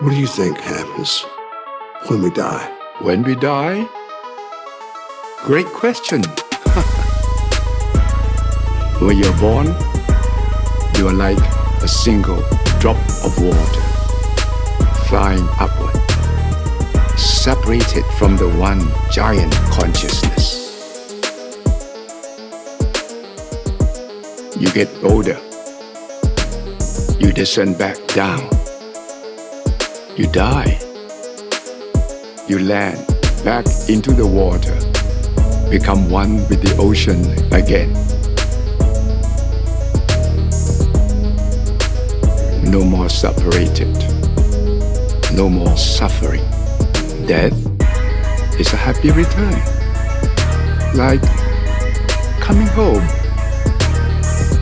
What do you think happens when we die? When we die? Great question. When you're born, you are like a single drop of water flying upward, separated from the one giant consciousness. You get older, you descend back down, you die, you land back into the water, become one with the ocean again. No more separated, no more suffering. Death is a happy return, like coming home.